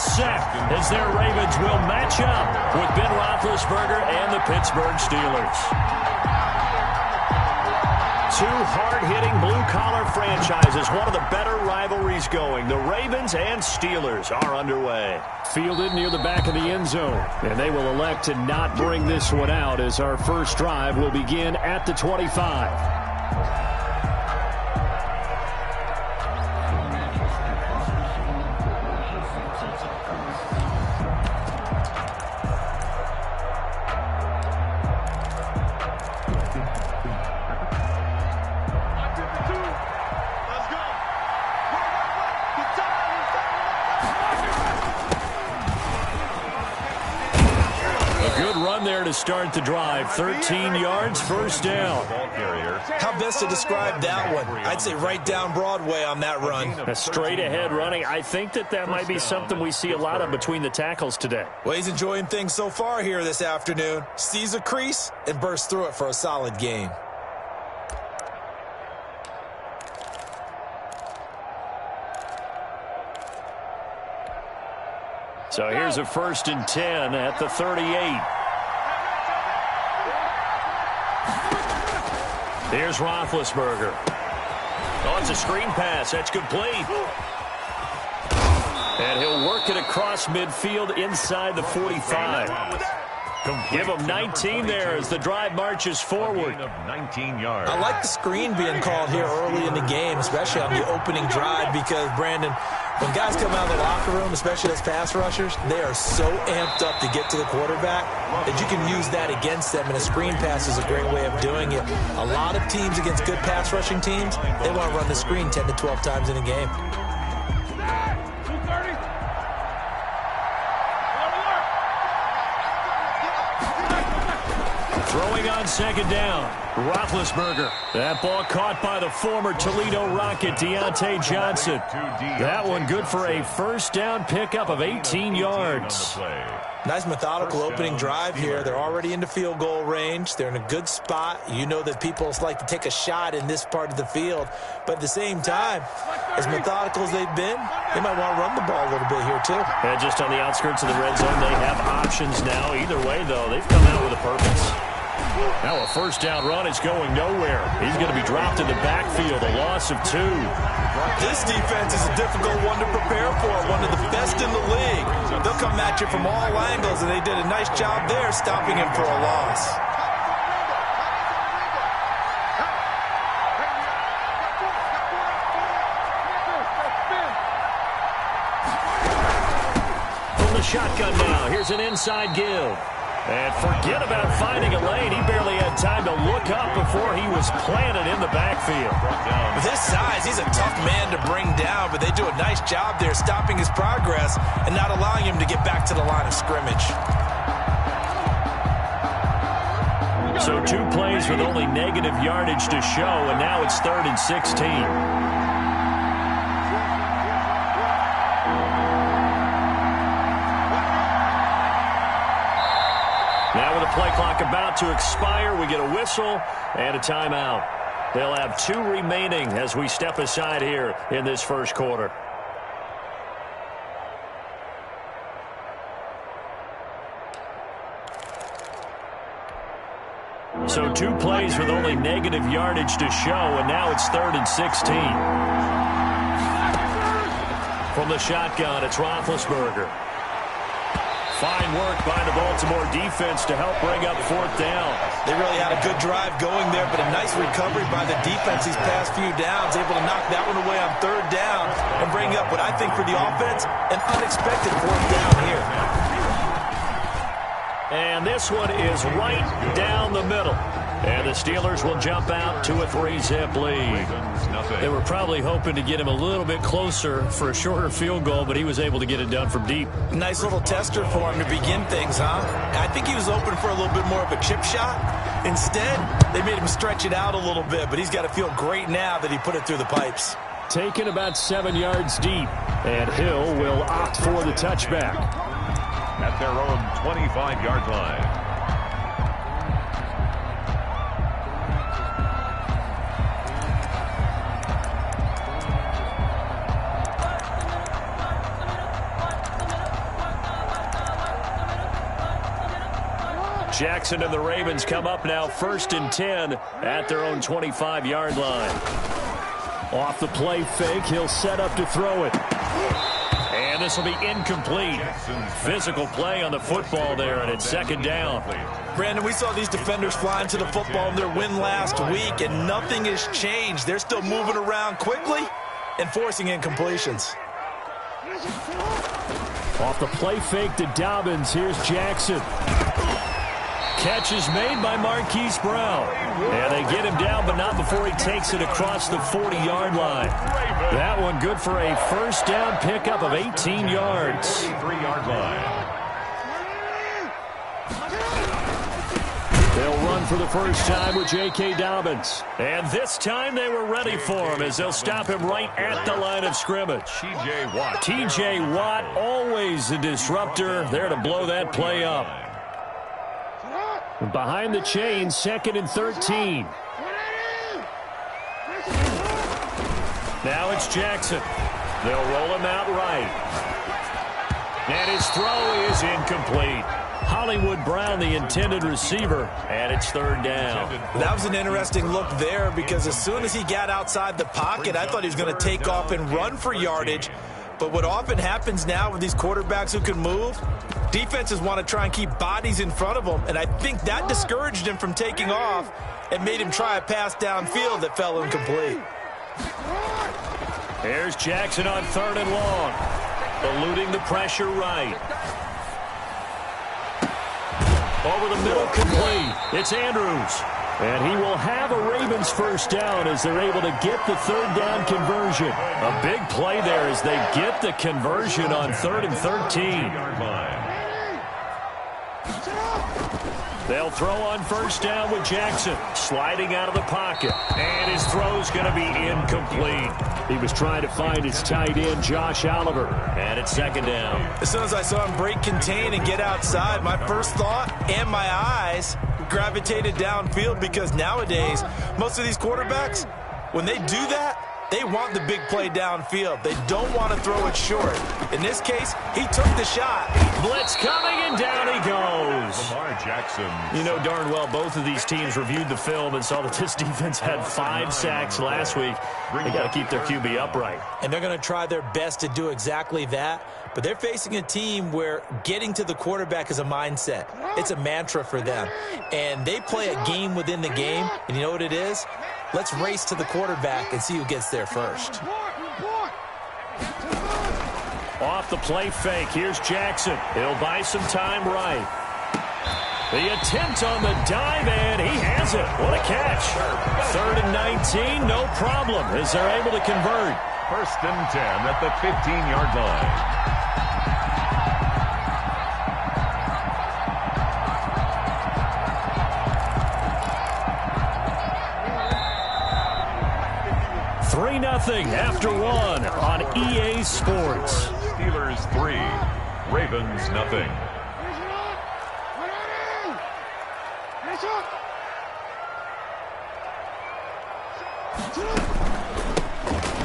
set as their Ravens will match up with Ben Roethlisberger and the Pittsburgh Steelers. Two hard-hitting blue-collar franchises, one of the better rivalries going. The Ravens and Steelers are underway. Fielded near the back of the end zone, and they will elect to not bring this one out as our first drive will begin at the 25. There to start the drive. 13 yards, first down. How best to describe that one? I'd say right down Broadway on that run. A straight ahead running. I think that might be something we see a lot of between the tackles today. Well, he's enjoying things so far here this afternoon. Sees a crease and bursts through it for a solid gain. So here's a 1st and 10 at the 38. Here's Roethlisberger. Oh, it's a screen pass. That's complete. And he'll work it across midfield inside the 45. Give him 19 there as the drive marches forward. 19 yards. I like the screen being called here early in the game, especially on the opening drive, because, Brandon, when guys come out of the locker room, especially as pass rushers, they are so amped up to get to the quarterback that you can use that against them, and a screen pass is a great way of doing it. A lot of teams against good pass rushing teams, they want to run the screen 10 to 12 times in a game. Throwing on second down, Roethlisberger. That ball caught by the former Toledo Rocket, Deontay Johnson. That one good for a first down pickup of 18 yards. Nice methodical opening drive here. They're already into field goal range. They're in a good spot. You know that people like to take a shot in this part of the field. But at the same time, as methodical as they've been, they might want to run the ball a little bit here too. And just on the outskirts of the red zone, they have options now. Either way, though, they've come out with a purpose. Now a first down run is going nowhere. He's going to be dropped in the backfield, a loss of 2. This defense is a difficult one to prepare for, one of the best in the league. They'll come at you from all angles, and they did a nice job there stopping him for a loss. From the shotgun now, here's an inside give. And forget about finding a lane. He barely had time to look up before he was planted in the backfield. With his size, he's a tough man to bring down, but they do a nice job there stopping his progress and not allowing him to get back to the line of scrimmage. So 2 plays with only negative yardage to show, and now it's 3rd and 16. Now with the play clock about to expire, we get a whistle and a timeout. They'll have 2 remaining as we step aside here in this first quarter. So 2 plays with only negative yardage to show, and now it's 3rd and 16. From the shotgun, it's Roethlisberger. Fine work by the Baltimore defense to help bring up 4th down. They really had a good drive going there, but a nice recovery by the defense these past few downs, able to knock that one away on 3rd down and bring up what I think for the offense, an unexpected 4th down here. And this one is right down the middle. And the Steelers will jump out to a 3-zip lead. They were probably hoping to get him a little bit closer for a shorter field goal, but he was able to get it done from deep. Nice little tester for him to begin things, huh? I think he was open for a little bit more of a chip shot. Instead, they made him stretch it out a little bit, but he's got to feel great now that he put it through the pipes. Taken about 7 yards deep, and Hill will opt for the touchback. At their own 25-yard line. Jackson and the Ravens come up now 1st and 10 at their own 25-yard line. Off the play fake, he'll set up to throw it. And this will be incomplete. Physical play on the football there, and it's 2nd down. Brandon, we saw these defenders flying to the football in their win last week, and nothing has changed. They're still moving around quickly and forcing incompletions. Off the play fake to Dobbins, here's Jackson. Catch is made by Marquise Brown. And they get him down, but not before he takes it across the 40-yard line. That one good for a 1st down pickup of 18 yards. 3-yard line. They'll run for the first time with J.K. Dobbins. And this time they were ready for him as they'll stop him right at the line of scrimmage. T.J. Watt. T.J. Watt, always a disruptor, there to blow that play up. Behind the chains, 2nd and 13. Now it's Jackson. They'll roll him out right. And his throw is incomplete. Hollywood Brown, the intended receiver, and it's 3rd down. That was an interesting look there because as soon as he got outside the pocket, I thought he was going to take off and run for yardage. But what often happens now with these quarterbacks who can move, defenses want to try and keep bodies in front of them, and I think that discouraged him from taking off and made him try a pass downfield that fell incomplete. Here's Jackson on 3rd and long, eluding the pressure right. Over the middle, complete. It's Andrews. And he will have a Ravens 1st down as they're able to get the 3rd down conversion. A big play there as they get the conversion on 3rd and 13. They'll throw on 1st down with Jackson, sliding out of the pocket. And his throw's going to be incomplete. He was trying to find his tight end, Josh Oliver. And it's 2nd down. As soon as I saw him break contain and get outside, my first thought and my eyes gravitated downfield because nowadays, most of these quarterbacks, when they do that, they want the big play downfield. They don't want to throw it short. In this case, he took the shot. Blitz coming, and down he goes. Lamar Jackson. You know darn well both of these teams reviewed the film and saw that this defense had 5 sacks last week. They got to keep their QB upright. And they're going to try their best to do exactly that. But they're facing a team where getting to the quarterback is a mindset. It's a mantra for them. And they play a game within the game. And you know what it is? Let's race to the quarterback and see who gets there first. Off the play fake, here's Jackson. He'll buy some time right. The attempt on the dive, and he has it. What a catch. 3rd and 19, no problem, as they're able to convert. 1st and 10 at the 15-yard line. Nothing after 1 on EA Sports. Steelers 3, Ravens nothing.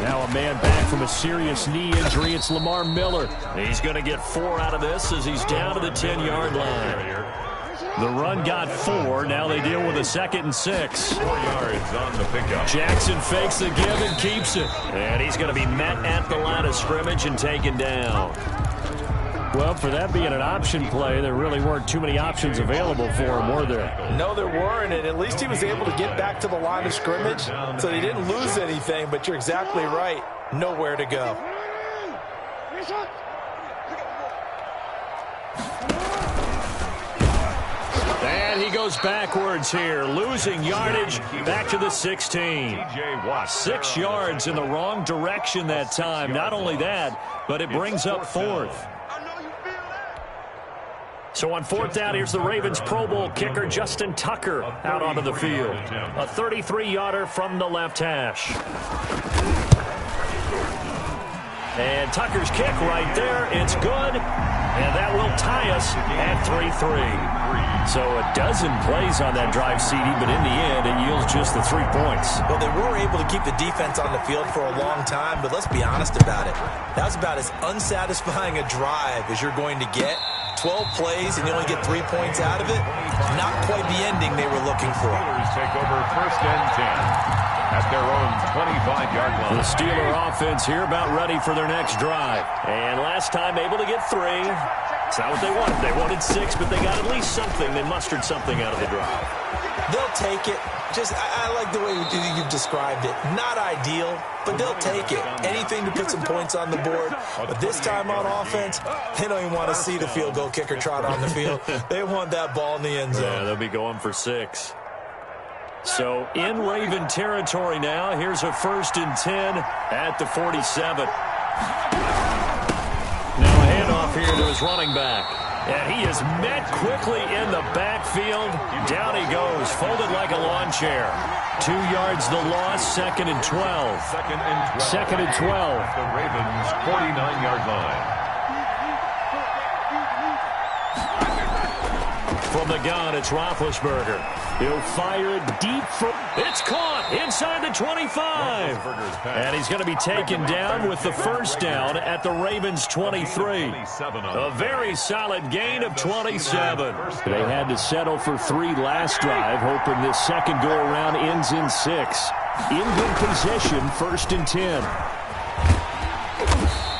Now a man back from a serious knee injury. It's Lamar Miller. He's going to get 4 out of this as he's down to the 10-yard line. The run got 4. Now they deal with a 2nd and 6. 4 yards on the pickup. Jackson fakes the give and keeps it. And he's going to be met at the line of scrimmage and taken down. Well, for that being an option play, there really weren't too many options available for him, were there? No, there weren't, and at least he was able to get back to the line of scrimmage, so he didn't lose anything, but you're exactly right. Nowhere to go. And he goes backwards here, losing yardage back to the 16. 6 yards in the wrong direction that time. Not only that, but it brings up 4th. So on 4th down, here's the Ravens Pro Bowl kicker, Justin Tucker, out onto the field. A 33-yarder from the left hash. And Tucker's kick right there. It's good. And that will tie us at 3-3. So a dozen plays on that drive, CD, but in the end, it yields just the 3 points. Well, they were able to keep the defense on the field for a long time, but let's be honest about it. That was about as unsatisfying a drive as you're going to get. 12 plays and you only get 3 points out of it, not quite the ending they were looking for. Steelers take over 1st and 10 at their own 25-yard line. The Steeler offense here about ready for their next drive. And last time able to get 3. It's not what they wanted. They wanted 6, but they got at least something. They mustered something out of the drive. They'll take it. I like the way you've described it. Not ideal, but they'll take it. Anything to put some points on the board. But this time on offense, they don't even want to see the field goal kicker trot on the field. They want that ball in the end zone. Yeah, they'll be going for 6. So in Raven territory now. Here's a 1st and 10 at the 47. Now a handoff here to his running back. And he is met quickly in the backfield. Down he goes, folded like a lawn chair. 2 yards the loss, 2nd and 12. 2nd and 12. At the Ravens' 49-yard line. From the gun, it's Roethlisberger. He'll fire it deep for... It's caught inside the 25. And he's going to be taken down with the 1st down at the Ravens' 23. A very solid gain of 27. They had to settle for 3 last drive, hoping this second go-around ends in 6. In good possession, 1st and 10.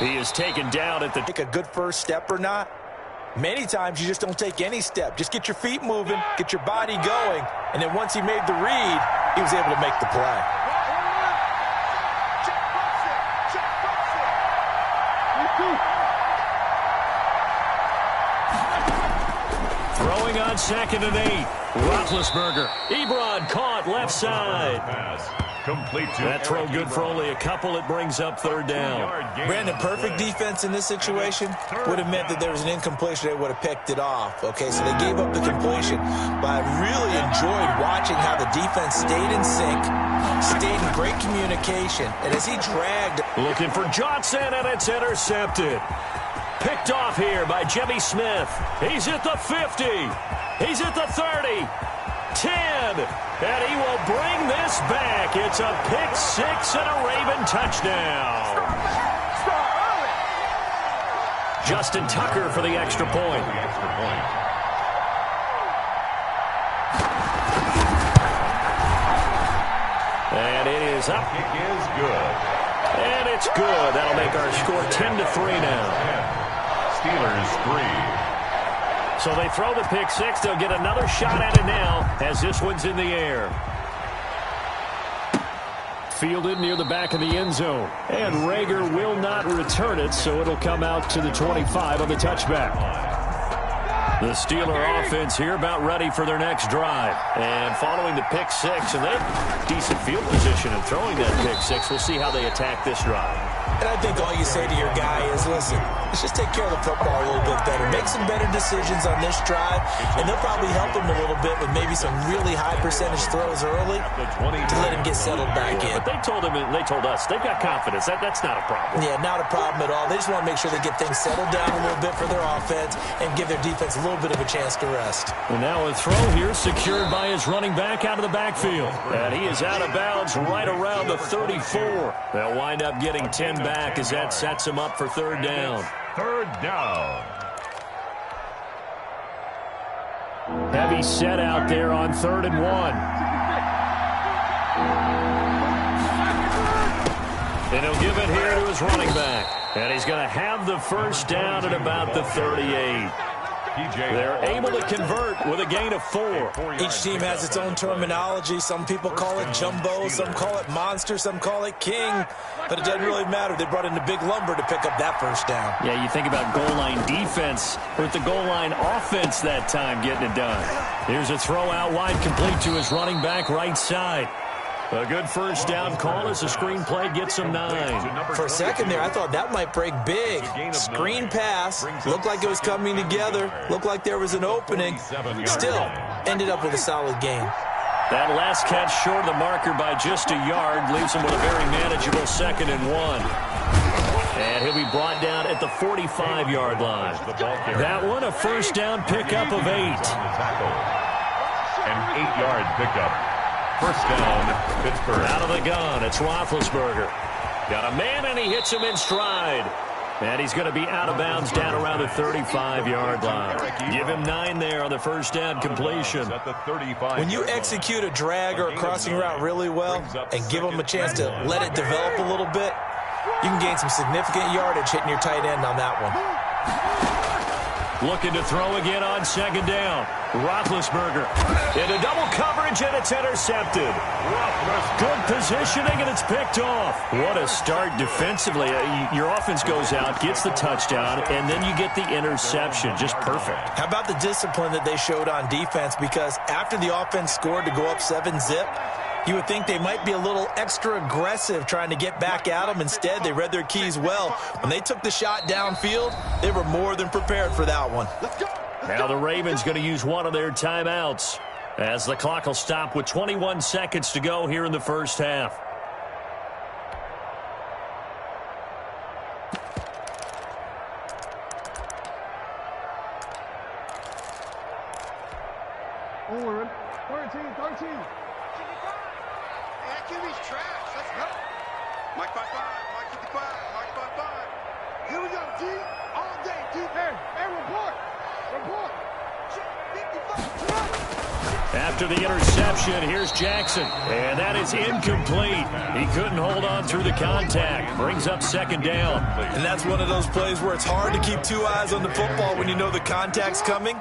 He is taken down at the... Take a good first step or not? Many times you just don't take any step. Just get your feet moving, get your body going, and then once he made the read, he was able to make the play. Throwing on 2nd and 8. Roethlisberger. Ebron caught left side. Complete to that throw good for only a couple. It brings up 3rd down. Brandon, perfect defense in this situation would have meant that there was an incompletion. They would have picked it off. Okay, so they gave up the completion. But I really enjoyed watching how the defense stayed in sync, stayed in great communication, and as he dragged... Looking for Johnson, and it's intercepted. Picked off here by Jimmy Smith. He's at the 50. He's at the 30. 10, and he will bring this back. It's a pick-6 and a Raven touchdown. Justin Tucker for the extra point. And it is up. Kick is good. And it's good. That'll make our score 10-3 now. Steelers 3. So they throw the pick-6. They'll get another shot at it now as this one's in the air. Fielded near the back of the end zone. And Rager will not return it, so it'll come out to the 25 on the touchback. The Steeler offense here about ready for their next drive. And following the pick-6, and they have decent field position in throwing that pick-6. We'll see how they attack this drive. And I think all you say to your guy is, listen, let's just take care of the football a little bit better. Make some better decisions on this drive, and they'll probably help him a little bit with maybe some really high percentage throws early to let him get settled back in. But they told us, they've got confidence. That's not a problem. Yeah, not a problem at all. They just want to make sure they get things settled down a little bit for their offense and give their defense a little bit of a chance to rest. And now a throw here secured by his running back out of the backfield. And he is out of bounds right around the 34. They'll wind up getting 10 back as that sets him up for 3rd down. 3rd down. Heavy set out there on 3rd and 1. And he'll give it here to his running back. And he's going to have the 1st down at about the 38. They're able to convert with a gain of 4. Each team has its own terminology. Some people call it jumbo, some call it monster, some call it king. But it doesn't really matter. They brought in the big lumber to pick up that 1st down. Yeah, you think about goal line defense with the goal line offense that time getting it done. Here's a throw out wide complete to his running back right side. A good 1st down call as the screen play gets him 9. For a second there, I thought that might break big. Screen pass. Looked like it was coming together. Looked like there was an opening. Still, ended up with a solid gain. That last catch short of the marker by just a yard leaves him with a very manageable 2nd and 1. And he'll be brought down at the 45-yard line. That one, a 1st down pickup of 8. An 8-yard pickup. 1st down, Pittsburgh. Out of the gun, it's Roethlisberger. Got a man, and he hits him in stride. And he's going to be out of bounds down around the 35-yard line. Give him 9 there on the first down completion. When you execute a drag or a crossing route really well and give them a chance to let it develop a little bit, you can gain some significant yardage hitting your tight end on that one. Looking to throw again on second down. Roethlisberger into double coverage, and it's intercepted. Good positioning, and it's picked off. What a start defensively. Your offense goes out, gets the touchdown, and then you get the interception. Just perfect. How about the discipline that they showed on defense? Because after the offense scored to go up 7-zip, you would think they might be a little extra aggressive trying to get back at them. Instead, they read their keys well. When they took the shot downfield, they were more than prepared for that one. Now the Ravens going to use one of their timeouts as the clock will stop with 21 seconds to go here in the first half. Forward, 13. QB's trash. Let's go. Mike 5-5. Mike 55. Mike 5-5. Here we go, D. All day, D. Hey, report. After the interception, here's Jackson. And that is incomplete. He couldn't hold on through the contact. Brings up second down. And that's one of those plays where it's hard to keep 2 eyes on the football when you know the contact's coming,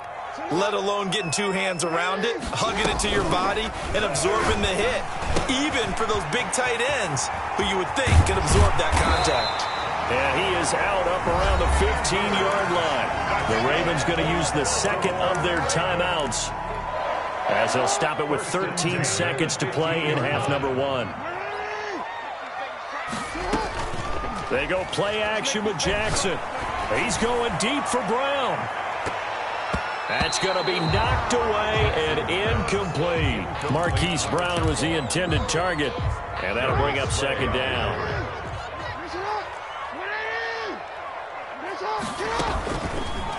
let alone getting 2 hands around it, hugging it to your body, and absorbing the hit. Even for those big tight ends who you would think can absorb that contact. And he is out up around the 15-yard line. The Ravens going to use the second of their timeouts as they'll stop it with 13 seconds to play in half number 1. They go play action with Jackson. He's going deep for Brown. That's going to be knocked away and incomplete. Marquise Brown was the intended target, and that'll bring up second down.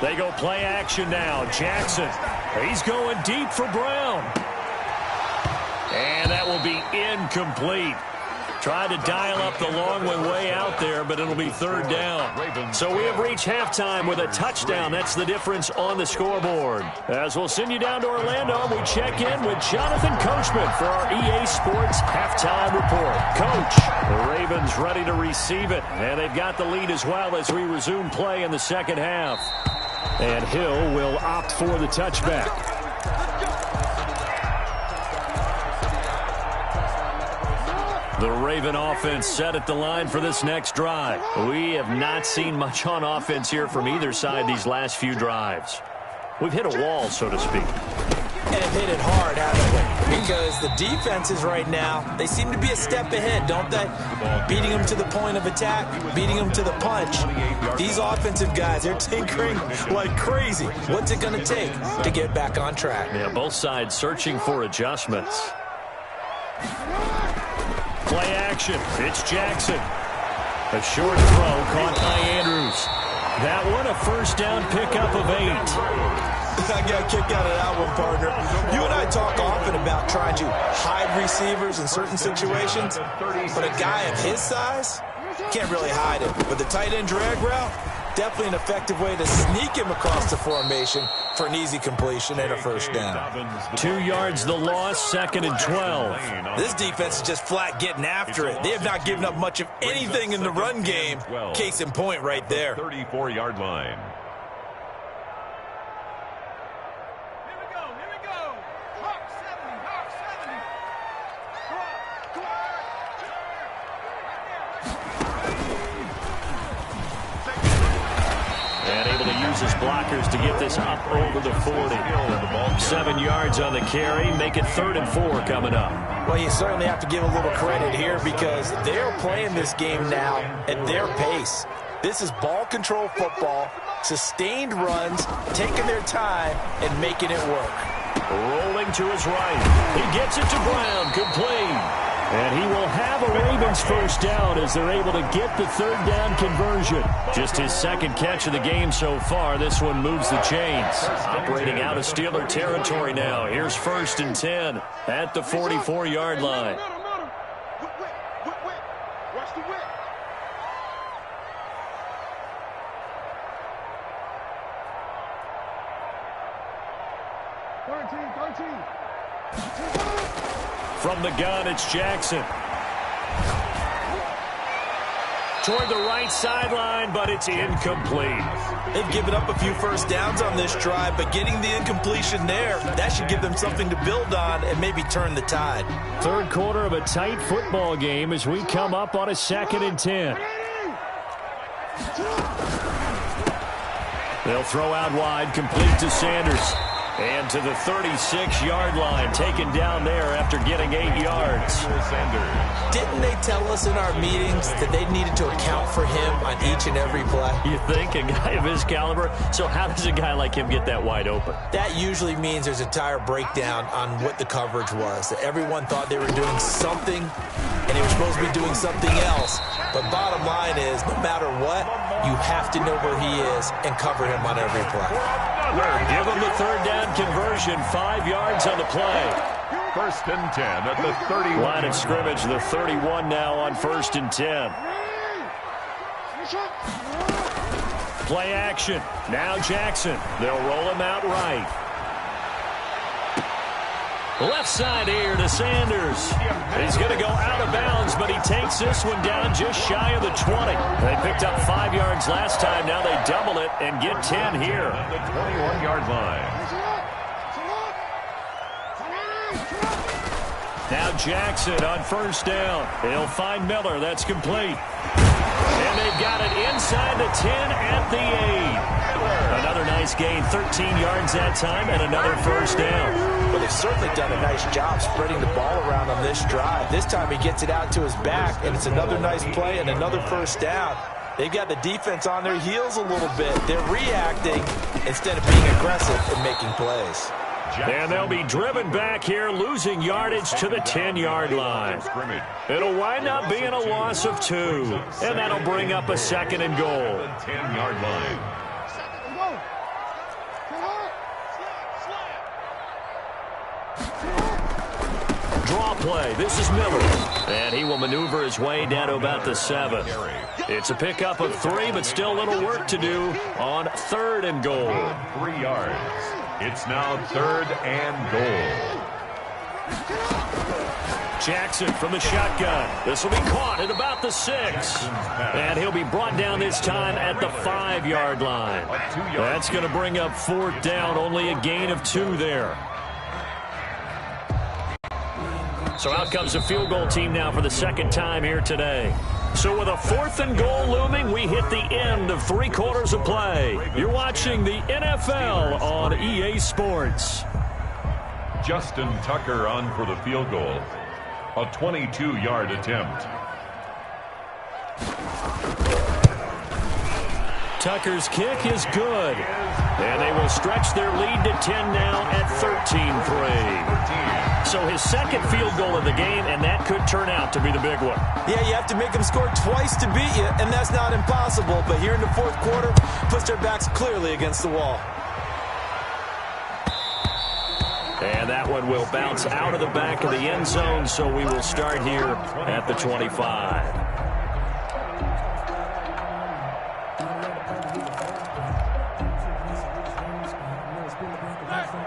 They go play action now. Jackson, he's going deep for Brown. And that will be incomplete. Tried to dial up the long one way out there, but it'll be third down. So we have reached halftime with a touchdown. That's the difference on the scoreboard. As we'll send you down to Orlando, we check in with Jonathan Coachman for our EA Sports Halftime Report. Coach, the Ravens ready to receive it, and they've got the lead as well as we resume play in the second half. And Hill will opt for the touchback. The Raven offense set at the line for this next drive. We have not seen much on offense here from either side these last few drives. We've hit a wall, so to speak. And hit it hard, haven't we? Because the defenses right now, they seem to be a step ahead, don't they? Beating them to the point of attack, beating them to the punch. These offensive guys, they're tinkering like crazy. What's it going to take to get back on track? Yeah, both sides searching for adjustments. Play action. It's Jackson. A short throw caught by Andrews. That one, a first down pickup of 8. I got a kick out of that one, partner. You and I talk often about trying to hide receivers in certain situations, but a guy of his size can't really hide it. But the tight end drag route, definitely an effective way to sneak him across the formation for an easy completion and a first down. 2 yards the loss, second and 12. This defense is just flat getting after it. They have not given up much of anything in the run game. Case in point right there. 34-yard line. His blockers to get this up over the 40. 7 yards on the carry. Make it 3rd and 4 coming up. Well, you certainly have to give a little credit here because they're playing this game now at their pace. This is ball control football, sustained runs, taking their time and making it work. Rolling to his right. He gets it to Brown, complete. And he will have a Ravens first down as they're able to get the third down conversion. Just his second catch of the game so far. This one moves the chains. Operating out of Steeler territory now. Here's 1st and 10 at the 44-yard line. 13. From the gun, it's Jackson. Toward the right sideline, but it's incomplete. They've given up a few first downs on this drive, but getting the incompletion there, that should give them something to build on and maybe turn the tide. Third quarter of a tight football game as we come up on a 2nd and 10. They'll throw out wide, complete to Sanders. And to the 36-yard line, taken down there after getting 8 yards. Didn't they tell us in our meetings that they needed to account for him on each and every play? You think? A guy of his caliber? So how does a guy like him get that wide open? That usually means there's a entire breakdown on what the coverage was. That everyone thought they were doing something, and they were supposed to be doing something else. But bottom line is, no matter what, you have to know where he is and cover him on every play. Give him the third down conversion, 5 yards on the play. 1st and 10 at the 31. Line of scrimmage, the 31 now on 1st and 10. Play action. Now Jackson. They'll roll him out right. Left side here to Sanders. He's going to go out of bounds, but he takes this one down just shy of the 20. They picked up 5 yards last time. Now they double it and get 10 here. The 21-yard line. Now Jackson on 1st down. He'll find Miller. That's complete. And they've got it inside the 10 at the 8. Another nice gain, 13 yards that time, and another 1st down. Well, they've certainly done a nice job spreading the ball around on this drive. This time he gets it out to his back, and it's another nice play and another 1st down. They've got the defense on their heels a little bit. They're reacting instead of being aggressive and making plays. And they'll be driven back here, losing yardage to the 10-yard line. It'll wind up being a loss of 2, and that'll bring up a 2nd and goal. The 10-yard line. Draw play. This is Miller. And he will maneuver his way down to about the 7. It's a pickup of 3, but still a little work to do on 3rd and goal. 3 yards. It's now 3rd and goal. Jackson from the shotgun. This will be caught at about the 6. And he'll be brought down this time at the 5-yard line. That's going to bring up 4th down. Only a gain of 2 there. So out comes the field goal team now for the 2nd time here today. So with a 4th and goal looming, we hit the end of 3 quarters of play. You're watching the NFL on EA Sports. Justin Tucker on for the field goal. A 22-yard attempt. Tucker's kick is good. And they will stretch their lead to 10 now at 13-3. So his 2nd field goal of the game, and that could turn out to be the big one. Yeah, you have to make them score twice to beat you, and that's not impossible. But here in the 4th quarter, puts their backs clearly against the wall. And that one will bounce out of the back of the end zone, so we will start here at the 25.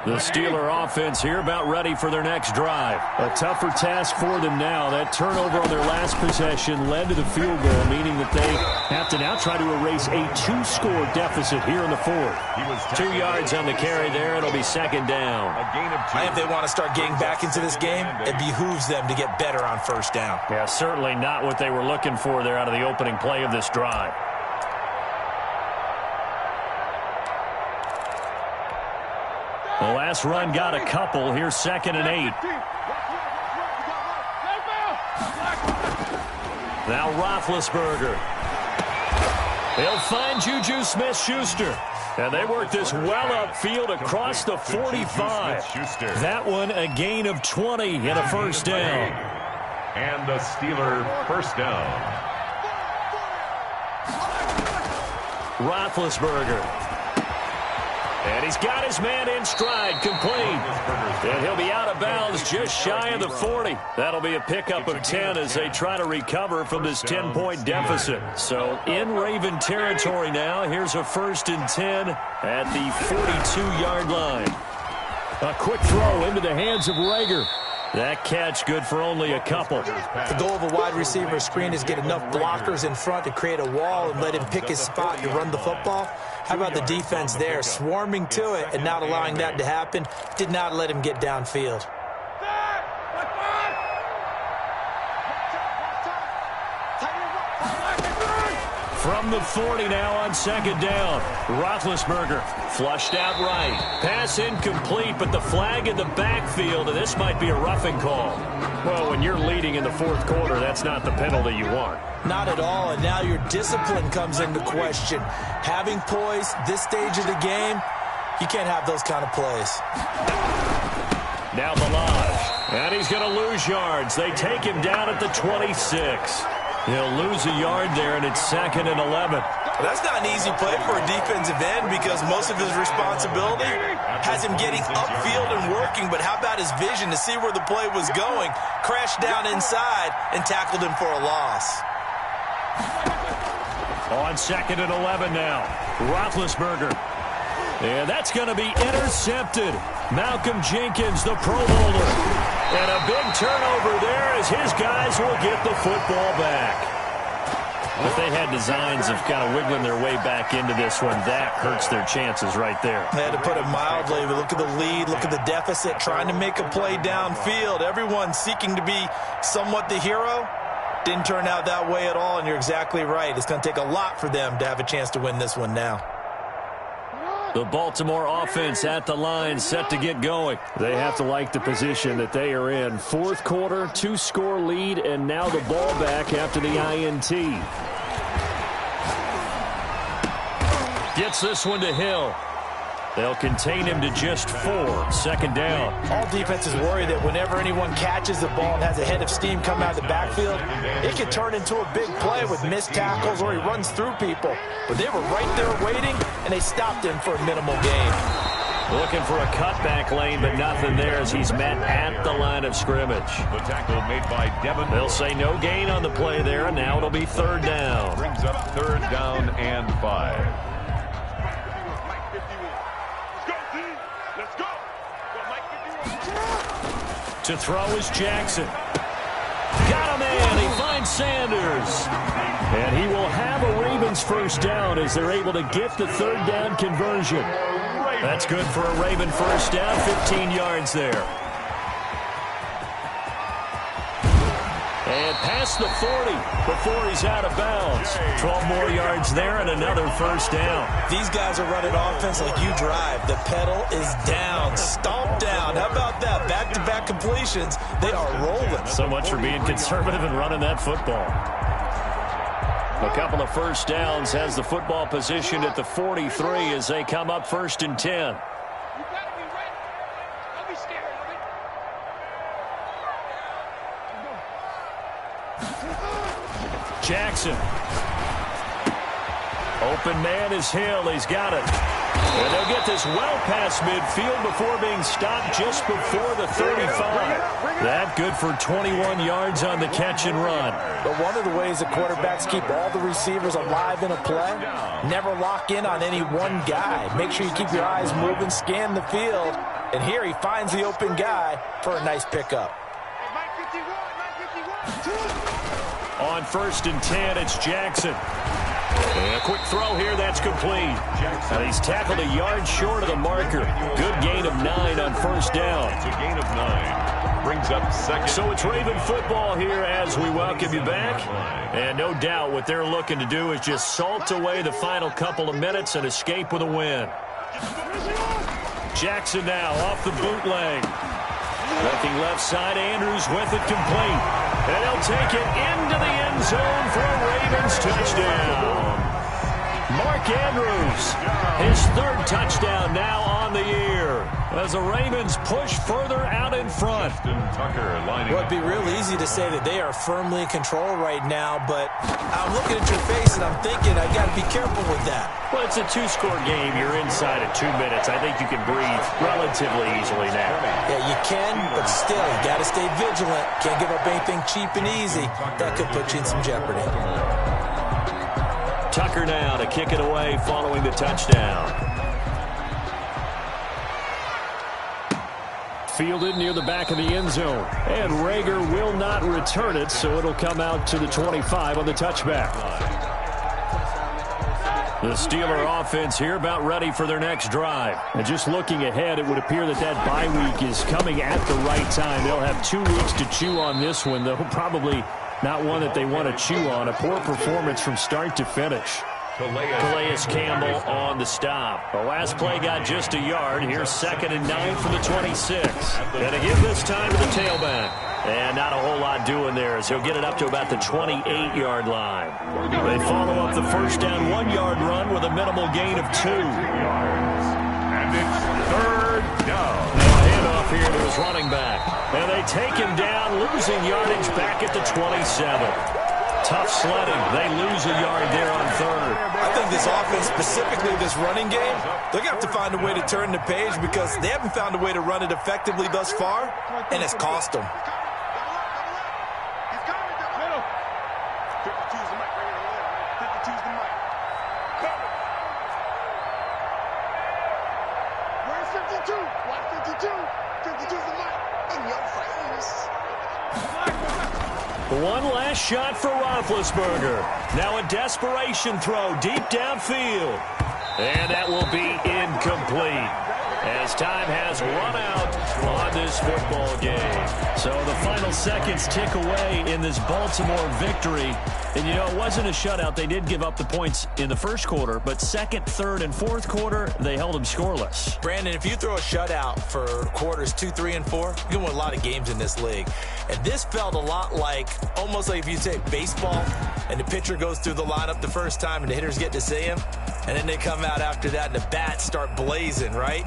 The Steeler offense here about ready for their next drive. A tougher task for them now. That turnover on their last possession led to the field goal, meaning that they have to now try to erase a 2-score deficit here in the 4th. 2 yards on the carry there. It'll be 2nd down. A gain of 2. If they want to start getting back into this game, it behooves them to get better on 1st down. Yeah, certainly not what they were looking for there out of the opening play of this drive. The last run got a couple. Here's 2nd and 8. Now Roethlisberger. They'll find Juju Smith-Schuster. And they work this well upfield across the 45. That one a gain of 20 and a 1st down. And a Steeler 1st down. Roethlisberger. And he's got his man in stride, complete. And he'll be out of bounds just shy of the 40. That'll be a pickup of 10 as they try to recover from this 10-point deficit. So in Raven territory now. Here's a 1st and 10 at the 42-yard line. A quick throw into the hands of Rager. That catch good for only a couple. The goal of a wide receiver screen is get enough blockers in front to create a wall and let him pick his spot to run the football. How about the defense there, swarming to it and not allowing that to happen? Did not let him get downfield. From the 40 now on second down. Roethlisberger flushed out right. Pass incomplete, but the flag in the backfield, and this might be a roughing call. Well, when you're leading in the fourth quarter, that's not the penalty you want. Not at all, and now your discipline comes into question. Having poise this stage of the game, you can't have those kind of plays. Now Balaj, and he's going to lose yards. They take him down at the 26. He'll lose a yard there, and it's 2nd and 11. Well, that's not an easy play for a defensive end because most of his responsibility has him getting upfield and working, but how about his vision to see where the play was going, crashed down inside, and tackled him for a loss. On 2nd and 11 now, Roethlisberger. And that's going to be intercepted. Malcolm Jenkins, the Pro Bowler. And a big turnover there as his guys will get the football back. If they had designs of kind of wiggling their way back into this one, that hurts their chances right there. They had to put it mildly, but look at the lead, look at the deficit, trying to make a play downfield. Everyone seeking to be somewhat the hero. Didn't turn out that way at all, and you're exactly right. It's going to take a lot for them to have a chance to win this one now. The Baltimore offense at the line, set to get going. They have to like the position that they are in. Fourth quarter, 2-score lead, and now the ball back after the INT. Gets this one to Hill. They'll contain him to just 4. Second down. All defenses worry that whenever anyone catches the ball and has a head of steam come out of the backfield, it can turn into a big play with missed tackles or he runs through people. But they were right there waiting, and they stopped him for a minimal gain. Looking for a cutback lane, but nothing there as he's met at the line of scrimmage. The tackle made by Devin. They'll say no gain on the play there, and now it'll be 3rd down. Brings up 3rd down and 5. To throw is Jackson. Got a man. He finds Sanders. And he will have a Ravens first down as they're able to get the 3rd down conversion. That's good for a Raven first down, 15 yards there. And past the 40 before he's out of bounds. 12 more yards there and another first down. These guys are running offense like you drive. The pedal is down, stomped down. How about that? Back-to-back completions. They are rolling. So much for being conservative and running that football. A couple of first downs has the football positioned at the 43 as they come up 1st and 10. Jackson. Open man is Hill. He's got it. And they'll get this well past midfield before being stopped just before the 35. That good for 21 yards on the catch and run. But one of the ways the quarterbacks keep all the receivers alive in a play, never lock in on any one guy. Make sure you keep your eyes moving, scan the field. And here he finds the open guy for a nice pickup. On 1st and 10, it's Jackson. And a quick throw here, that's complete. And he's tackled a yard short of the marker. Good gain of 9 on 1st down. It's a gain of 9. Brings up 2nd. So it's Raven football here as we welcome you back. And no doubt what they're looking to do is just salt away the final couple of minutes and escape with a win. Jackson now off the bootleg. Looking left side, Andrews with it complete. And they'll take it into the end zone for a Ravens touchdown. Mark Andrews, his 3rd touchdown now on the year as the Ravens push further out in front. Tucker lining Well, it'd be real easy to say that they are firmly in control right now, but I'm looking at your face and I'm thinking I got to be careful with that. Well, it's a 2-score game. You're inside at 2 minutes. I think you can breathe relatively easily now. Yeah, you can, but still, you got to stay vigilant. Can't give up anything cheap and easy. That could put you in some jeopardy. Tucker now to kick it away following the touchdown. Fielded near the back of the end zone. And Rager will not return it, so it'll come out to the 25 on the touchback. The Steeler offense here about ready for their next drive. And just looking ahead, it would appear that that bye week is coming at the right time. They'll have 2 weeks to chew on this one, though probably not one that they want to chew on. A poor performance from start to finish. Calais Campbell on the stop. The last play got just a yard. Here's 2nd and 9 from the 26. And to give this time to the tailback. And not a whole lot doing there as he'll get it up to about the 28-yard line. They follow up the first down 1-yard run with a minimal gain of 2. And it's 3rd down. Now handoff here to his running back. And they take him down, losing yardage back at the 27. Tough sledding. They lose a yard there on 3rd. I think this offense, specifically this running game, they're going to have to find a way to turn the page because they haven't found a way to run it effectively thus far, and it's cost them. Where's 52? Watch 52. 52's the mic. In your face. One last shot for Roethlisberger. Now a desperation throw deep downfield. And that will be incomplete as time has run out on this football game. So the final seconds tick away in this Baltimore victory. And, you know, it wasn't a shutout. They did give up the points in the first quarter, but second, third, and fourth quarter, they held them scoreless. Brandon, if you throw a shutout for quarters 2, 3, and 4, you can win a lot of games in this league. And this felt a lot like, almost like if you take baseball, and the pitcher goes through the lineup the first time, and the hitters get to see him, and then they come out after that, and the bats start blazing, right?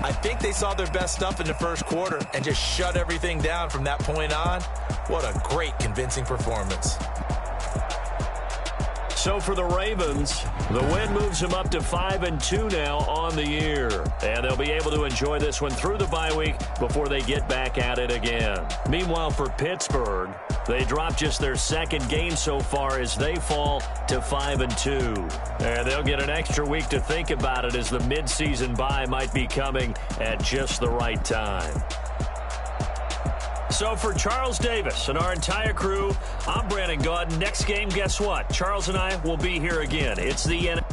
I think they saw their best stuff in the first quarter and just shut everything down from that point on. What a great, convincing performance. So for the Ravens, the win moves them up to 5-2 now on the year. And they'll be able to enjoy this one through the bye week before they get back at it again. Meanwhile, for Pittsburgh, they drop just their second game so far as they fall to 5-2. And they'll get an extra week to think about it as the midseason bye might be coming at just the right time. So for Charles Davis and our entire crew, I'm Brandon Gaudin. Next game, guess what? Charles and I will be here again. It's the end.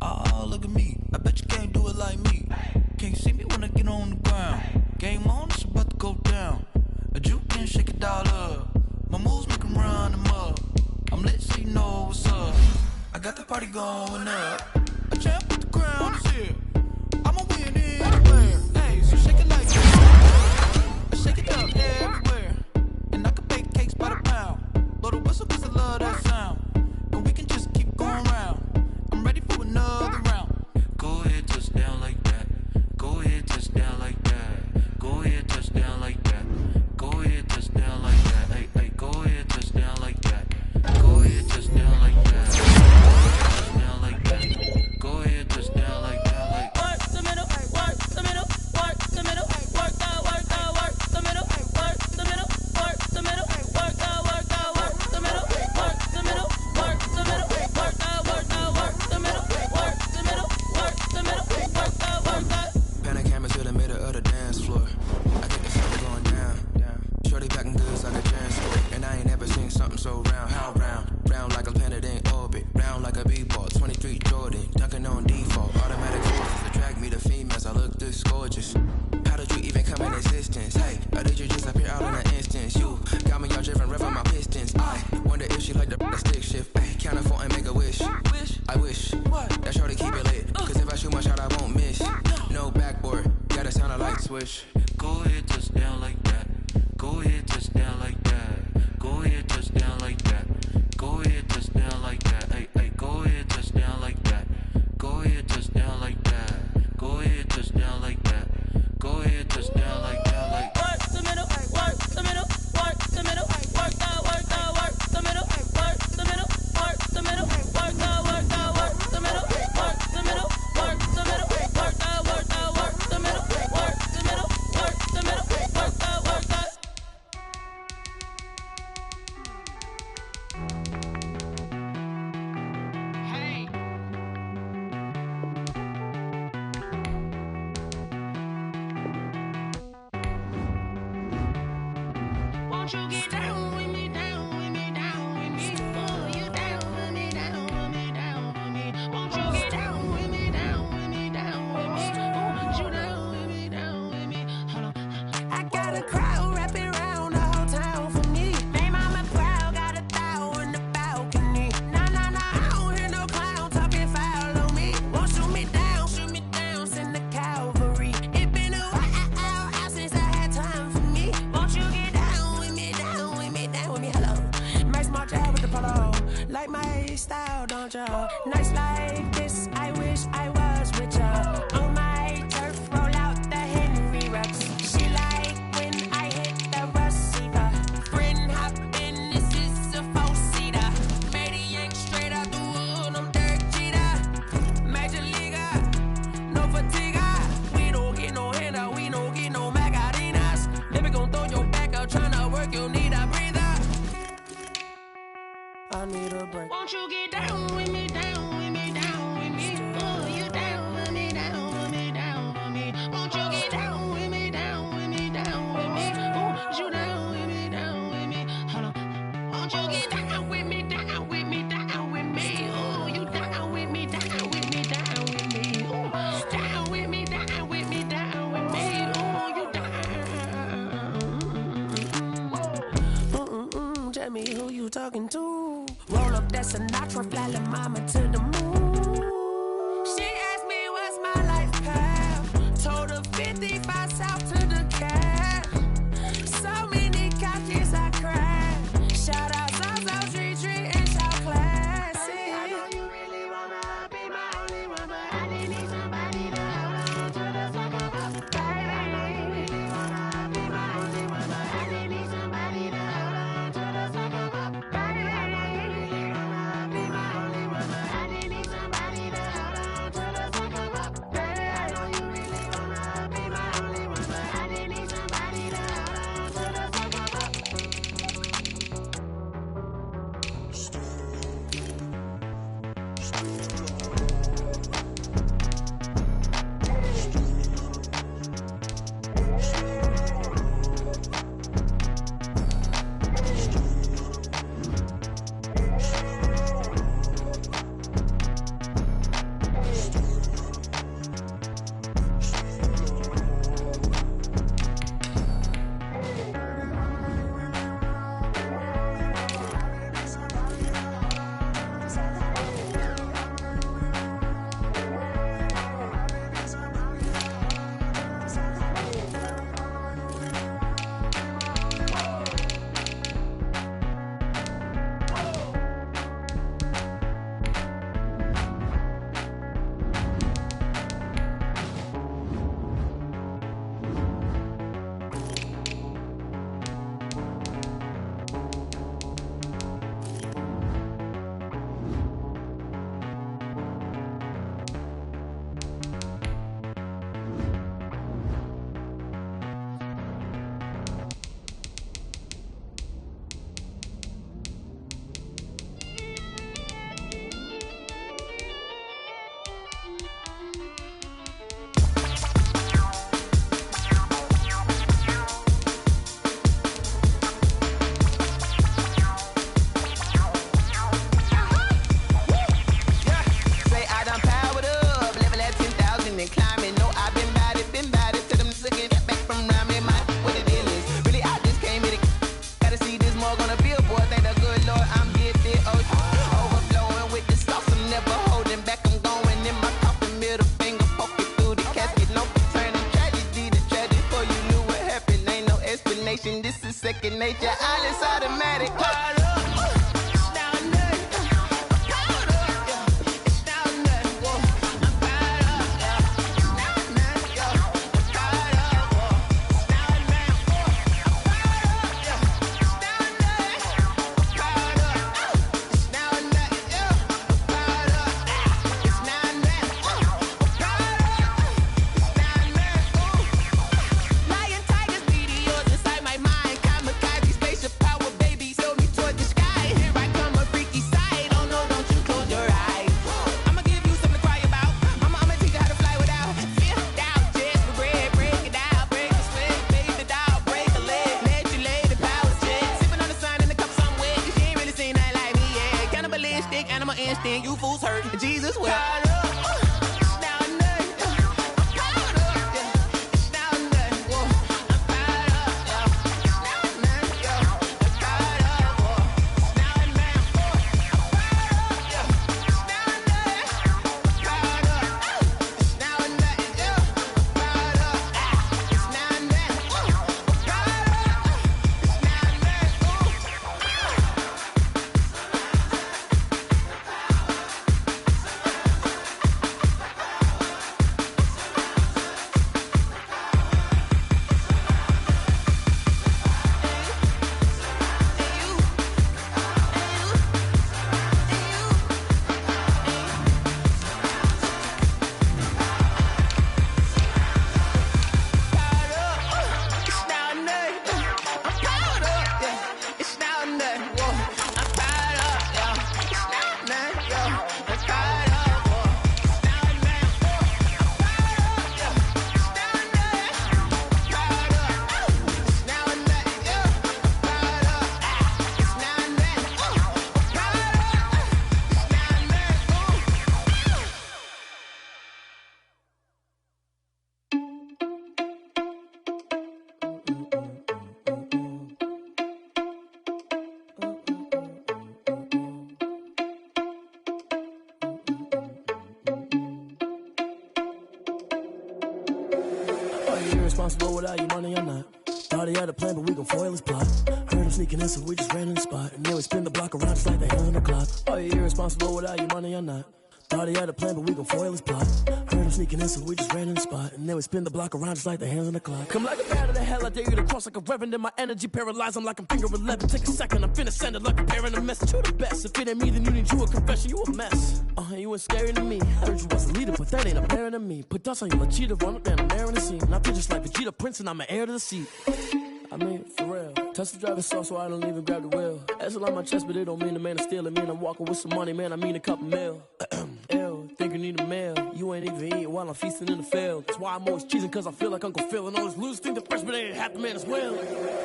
Oh, look at me. I bet you can't do it like me. Can't see me when I get on the ground. Game on, it's about to go down. A juke and shake it all up. My moves make 'em run them up. I'm lit so you know what's up. I got the party going up. A champ with the crown is here. I'ma win anywhere. Hey, so shake it like that. I shake it up everywhere. And I can bake cakes by the pound. Blow the whistle 'cause I love that sound. And we can just keep going round. I'm ready for another round. Go ahead, touchdown like that. Go ahead, touchdown like that. Go ahead, touchdown like that. Go ahead, touchdown like that. Hey, hey, go ahead, touchdown like that. Go ahead, touchdown like that. Touchdown like that. Go ahead, touchdown like that. Like work the middle, work the middle, work the middle, work that, work the middle, work the middle, work the middle, work that, work the middle, work the middle, work the middle, work that, work the middle, work the middle, work the middle, work that, work that. Panic camera to the middle of the dance floor. I get the sound going down. Shorty packing goods like a transport. And I ain't never seen something so round. How round? Round like a planet in orbit. Round like a b-ball. 23 Jordan. Dunking on default. Automatic forces attract me to females. I look this gorgeous. How did you even come in existence? Hey, or did you just appear out in an instance? You got me all driven, revving my pistons. I wonder if she like the stick shift. Ay, count a 4 and make a wish. I wish that shorty keep it lit. 'Cause if I shoot my shot, I won't miss. No backboard. Gotta sound a light switch. Go ahead, touchdown like that. Go ahead, touchdown like that. Go ahead, touchdown like that. Go ahead, touchdown like that. Hey, hey, go ahead, touchdown like that. Go ahead, touchdown like that. Go ahead, touchdown like that. Go ahead, touchdown like that. Like work the middle, work the middle, work the middle, work that, work the middle, work the middle, work the middle, work that, work the middle, work the Won't you get down with me, down with me, down with me? Oh, you down with me, down with me, down with me. Won't you get down with me, down with me, down with me? Oh, you down with me, down with me? Hold on. I got a crowd wrapping around the whole town for me. Made mama proud, got a thou in the balcony. Nah, nah, nah, I don't hear no clown talking foul on me. Won't shoot me down, send the cavalry. It been a while since I had time for me. Won't you get down with me, down with me, down with me? Hello. Nice march out with the polo. Like my style, don't you? Nice like this, I wish I was with ya. On my turf, roll out the Henry Rux. She like when I hit the receiver. Friend hop in, this is a four-seater. Made a yank straight out the wood, I'm Derek Jeter. Major leaguer, no fatigue. We don't get no handout, we don't get no Magarinas. Never gon' throw your back out, tryna work, you need a breather. I need a break. Won't you get down with me, down with me, down with me? Oh, you down with me, down with me, down with me? Won't you get down with me, down with me, down with me? Oh, you down with me, down with me? Hold on. Won't you get down with me, down with me, down with me? Oh, you down with me, down with me, down with me? Oh, down with me, down with me, down with me? Oh, you down. Tell me who you talking to. Roll up that Sinatra, fly la mama to the moon. She asked me what's my life path. Told her 55 south to the cat. So many couches I cried. Shout out South Street and South Classic. I know you really wanna be my only one, but I didn't need somebody to hold on to the second up. Baby, I really wanna be my only one, but I didn't need somebody to hold on to the second up. Baby, I know you really wanna be my only one, but I didn't need somebody to hold on to the second up. Baby, I know you really wanna be my only one, but I didn't need somebody to hold on to the second up. understand, I'ma understand you fools hurt. Jesus will. Irresponsible without your money or not. Thought he had a plan, but we gon' foil his plot. Heard him sneaking in, so we just ran in the spot. And then we spin the block around just like the hands on the clock. Are you irresponsible without your money or not? Thought he had a plan, but we gon' foil his plot. Heard him sneaking in, so we just ran in the spot. And then we spin the block around just like the hands on the clock. Come like a bat of the hell, I dare you to cross like a reverend. And my energy paralyzed, I'm like I'm finger 11. Take a second, I'm finna send it like a parent a message. You the best, if it ain't me, then you need you a confession. You a mess, you ain't scary to me. Heard you was a leader, but that ain't apparent to me. Put dust on you like cheetah, run up down the air in the scene. And I feel just like Vegeta Prince, and I'm an heir to the seat. I mean, for real. Touch the driver's soft, so I don't even grab the wheel. That's on my chest, but it don't mean the man is stealing. Mean I'm walking with some money, man, I mean a couple mil. Ew, think you need a meal. You ain't even eating while I'm feasting in the field. That's why I'm always cheesing, cause I feel like Uncle Phil. And all this losers think the freshman ain't half the man as well.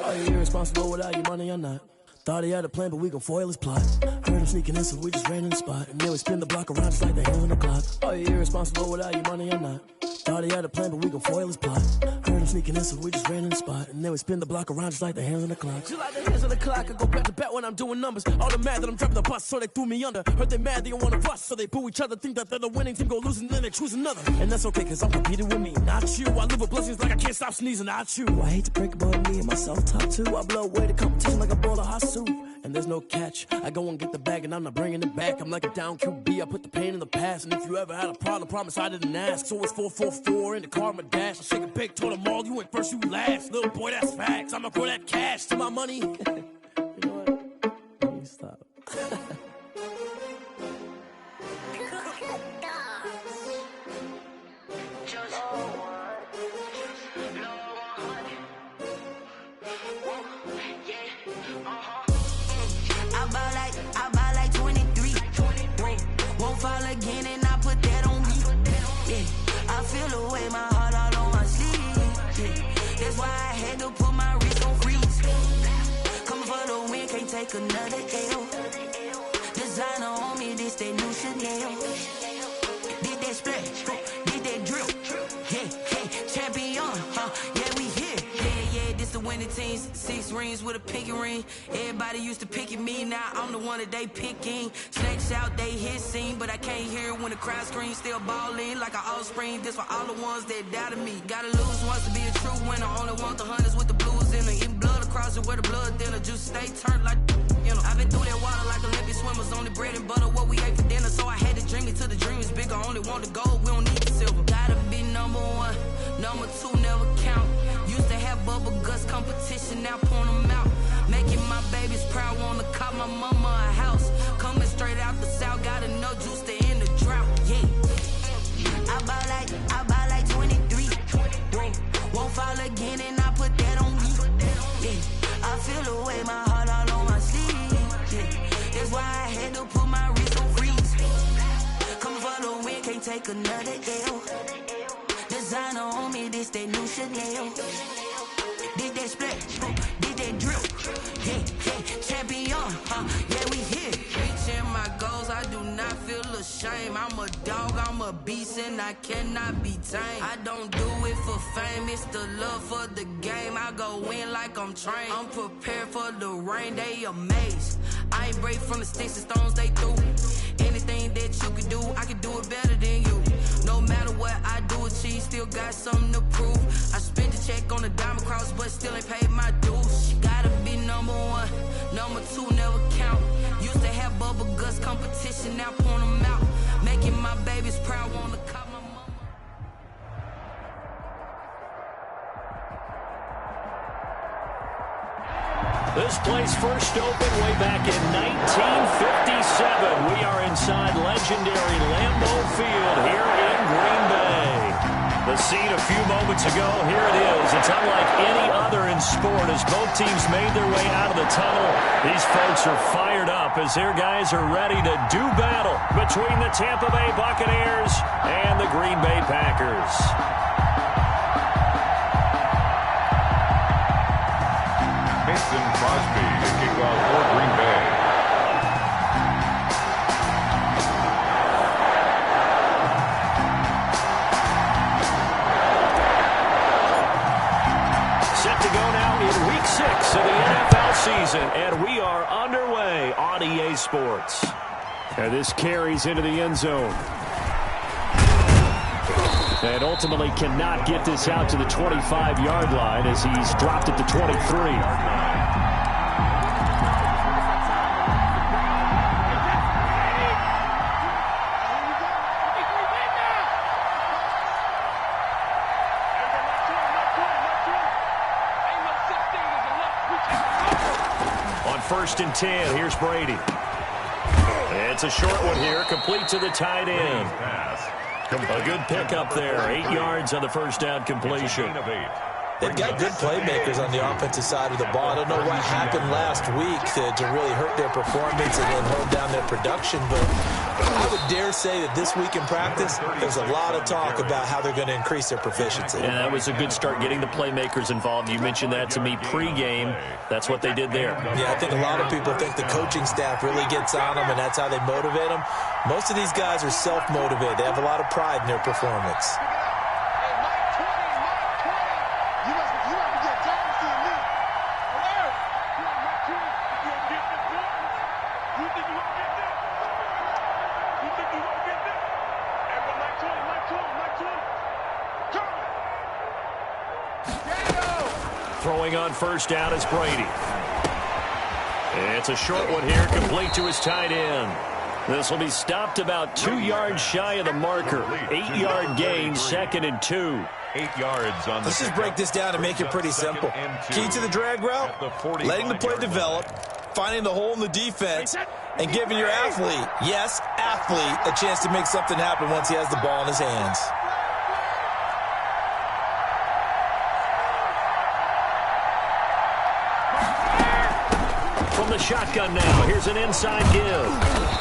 Are you irresponsible without your money or not? Thought he had a plan, but we gon' foil his plot. Heard him sneaking in, so we just ran in the spot. And then we spin the block around just like the hands on the clock. Are you irresponsible without your money or not? Thought he had a plan, but we gon' foil his plot. Heard him sneaking in, so we just ran in the spot. And then we spin the block around just like the hands on the clock. Just like the hands on the clock, I go back to back when I'm doing numbers. All the mad that I'm dropping the bus, so they threw me under. Heard they mad, they don't wanna bust, so they boo each other. Think that they're the winning team, go losing, then they choose another. And that's okay, cause I'm competing with me, not you. I live with blessings like I can't stop sneezing, not you. I hate to break it, but me and myself top two. I blow away the competition like a bowl of hot soup. And there's no catch. I go and get the bag and I'm not bringing it back. I'm like a down QB, I put the pain in the past. And if you ever had a problem, promise I didn't ask. So it's 444 in the car, my dash. I shake a big, told them all, you went first, you last. Little boy, that's facts. I'ma throw that cash to my money. You know what? Let me stop. I buy like 23. Won't fall again and I put that on me. Yeah, I feel the way, my heart all on my sleeve. Yeah, that's why I had to put my wrist on freeze. Coming for the win, can't take another L. Designer on me, this that new Chanel. Did that splash, did that drill. Yeah, champion, yeah, we here. Yeah, this the winning team. 6 rings with a pinky ring. Everybody used to pick at me, now I'm the one that they picking. Snakes out, they hit scene, but I can't hear it when the crowd screams. Still balling like an offspring. This for all the ones that doubted me. Gotta lose once to be a true winner. Only want the hunters with the blues in it. Eating blood across it where the blood thinner. Just stay turned like, you know. I've been through that water like Olympic swimmers. Only bread and butter, what we ate for dinner. So I had to dream it till the dream is bigger. Only want the gold, we don't need the silver. Gotta be number 1, number 2 never count. Used to have bubble guts competition, now point them out. Making my babies proud, wanna call my mama a house. Coming straight out the south, got enough juice to end the drought. Yeah, I buy like 23. Won't fall again and I put that on me. Yeah, I feel the way, my heart all on my sleeve. Yeah, that's why I had to put my wrist on freeze. Coming for the win, can't take another L. Designer on me, this that new Chanel. Did that splash, did that drill. Yeah, champion, yeah, we here. Reaching my goals, I do shame. I'm a dog, I'm a beast, and I cannot be tamed. I don't do it for fame, it's the love for the game. I go in like I'm trained. I'm prepared for the rain, they amazed. I ain't break from the sticks and stones they threw. Anything that you can do, I can do it better than you. No matter what I do, achieve, still got something to prove. I spent the check on the diamond cross, but still ain't paid my dues. Gotta be number one, number two never count. Used to have bubble guts competition, now point them out. Making my babies proud, wanna cop my mama. This place first opened way back in 1957. We are inside legendary Lambeau Field here in Green Bay. The scene a few moments ago, here it is. It's unlike any other in sport as both teams made their way out of the tunnel. These folks are fired up as their guys are ready to do battle between the Tampa Bay Buccaneers and the Green Bay Packers. Mason Crosby to kick off for Green Bay. Set to go now in Week 6 of the NFL season, and we are underway on EA Sports. And this carries into the end zone. And ultimately cannot get this out to the 25-yard line as he's dropped it to 23. On 1st and 10, here's Brady. It's a short one here, complete to the tight end. A good pickup there, 8 yards on the first down completion. They've got good playmakers on the offensive side of the ball. I don't know what happened last week to really hurt their performance and then hold down their production, but I would dare say that this week in practice, there's a lot of talk about how they're going to increase their proficiency. And that was a good start, getting the playmakers involved. You mentioned that to me pregame. That's what they did there. Yeah, I think a lot of people think the coaching staff really gets on them, and that's how they motivate them. Most of these guys are self-motivated. They have a lot of pride in their performance. Throwing on first down is Brady. It's a short one here, complete to his tight end. This will be stopped about 2 yards shy of the marker. 8-yard gain, 2nd and 2. 8 yards on the. Let's just break this down and make it pretty simple. Key to the drag route, letting the play develop, finding the hole in the defense, and giving your athlete, yes, athlete, a chance to make something happen once he has the ball in his hands. From the shotgun now, here's an inside give.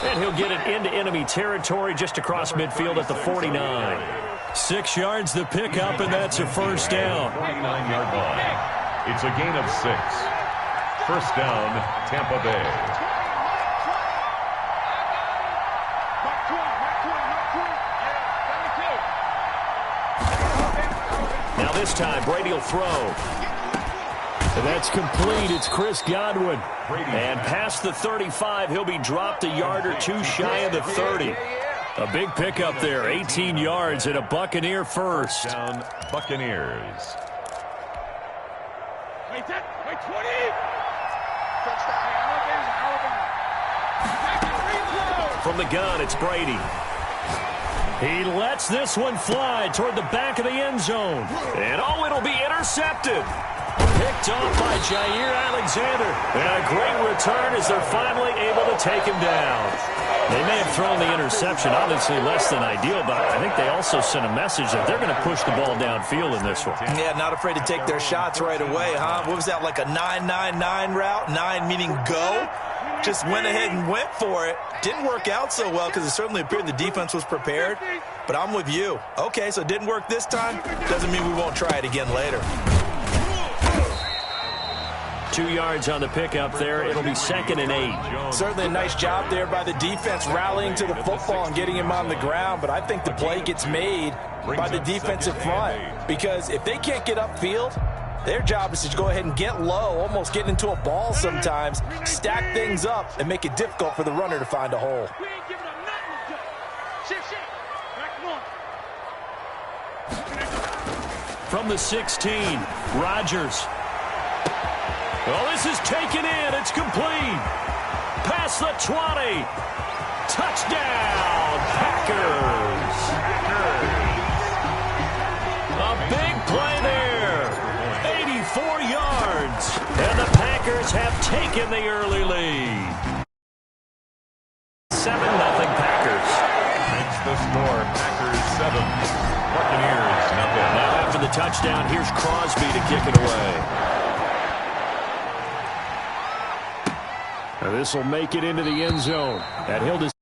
And he'll get it into enemy territory just across midfield at the 49. 6 yards the pickup, and that's a first down. 49-yard line. It's a gain of 6. First down, Tampa Bay. Now this time, Brady will throw. And that's complete. It's Chris Godwin. And past the 35, he'll be dropped a yard or two shy of the 30. A big pickup there, 18 yards and a Buccaneer first. Down, Buccaneers. Wait, 20. From the gun, it's Brady. He lets this one fly toward the back of the end zone. And oh, it'll be intercepted. Picked off by Jair Alexander. And a great return as they're finally able to take him down. They may have thrown the interception, obviously less than ideal, but I think they also sent a message that they're going to push the ball downfield in this one. Yeah, not afraid to take their shots right away, huh? What was that, like a 9-9-9 route? 9 meaning go? Just went ahead and went for it. Didn't work out so well because it certainly appeared the defense was prepared. But I'm with you. Okay, so it didn't work this time. Doesn't mean we won't try it again later. 2 yards on the pickup there. It'll be 2nd and 8. Certainly a nice job there by the defense rallying to the football and getting him on the ground, but I think the play gets made by the defensive front, because if they can't get upfield, their job is to go ahead and get low, almost get into a ball sometimes, stack things up, and make it difficult for the runner to find a hole. From the 16, Rodgers. Well, this is taken in. It's complete. Past the 20. Touchdown, Packers. A big play there. 84 yards. And the Packers have taken the early lead. 7-0 Packers. Makes the score. Packers 7. Buccaneers 0. Now after the touchdown, here's Crosby to kick it away. This will make it into the end zone. And he'll just